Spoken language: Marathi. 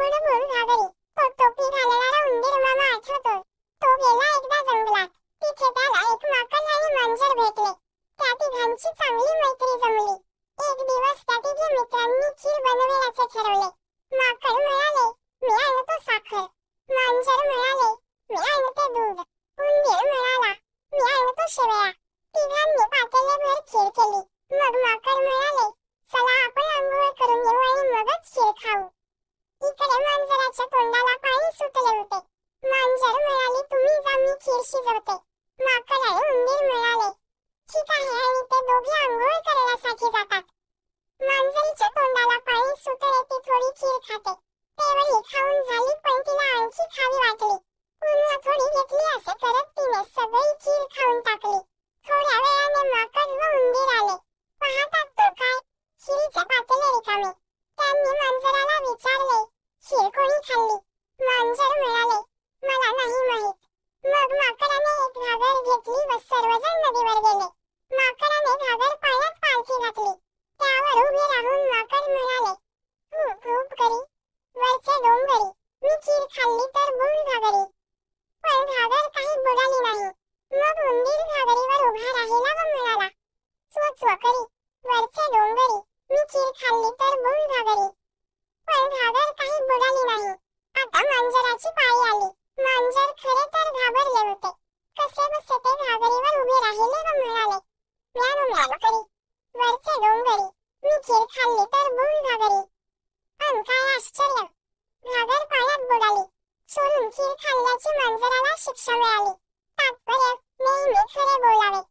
बुडबुड घागरी. तो टोपी घालणारा उंदीर मामा आठवतो. तो गेला एकदा जंगलात. तिथे त्याला एक माकड आणि मांजर भेटले. त्या तिघांची चांगली मैत्री जमली. एक दिवस त्या तिघी मित्रांनी खीर बनवायचे ठरवले. माकड म्हणाले, मी आणतो साखर. मांजर म्हणाले, मी आणते दूध. उंदीर म्हणाला, मी आणतो शेवया. तिघांनी पातेल्याभर खीर केली. मग माकड म्हणाले, चला आपण आंघोळ करून येऊ आणि मगच खीर खाऊ. इकडे मांजराच्या तोंडाला पाणी सुटले होते. मांजर म्हणाली, तुम्ही जा, मी खीर शिजवते. माकड आणि उंदीर म्हणाले, ठीक आहे, आणि ते दोघे आंघोळ करण्यासाठी जातात. मांजरीच्या तोंडाला पाणी सुटले. ती थोडी खीर खाते. तेवढी खाऊन झाली, पण तिला आणखी खावी वाटली. पुन्हा थोडी घेतली. असे करत तिने सगळी खीर खाऊन टाकली. थोड्या वेळाने माकड व उंदीर आले. पाहतात तो काय, खिरीचे पातेले रिकामे. त्यांनी मांजराला विचारले, खीर कोणी खाल्ली? मांजर म्हणाले, मला नाही माहित. मग माकडाने एक घागर घेतली व सर्वजण नदीवर गेले. माकडाने घागर पाण्यात पालथी घातली. त्यावर उभे राहून माकड म्हणाले, खूप खूप करी वरचे डोंगरी, मी खीर खाल्ली तर बुड घागरी. पण घागर काही बुडाली नाही. मग उंदीर घागरीवर उभा राहिला व म्हणाला, चो चो करी वरचे डोंगरी, मी खीर खाल्ली तर बुड घागरी. पण घागर काही बुडाली नाही. आता मांजराची पाळी आली. मांजर खरे तर घाबरले होते. कसेबसे ते घागरीवर उभे राहिले व म्हणाले, म्यानो म्यानो करी वरचे डोंगरी, मी खीर खाल्ली तर बुड घागरी. पण काय आश्चर्य, घागर पाण्यात बुडाली. चोरून खीर खाल्ल्याची मांजराला शिक्षा मिळाली. तात्पर्य, नेहमी खरे बोलावे.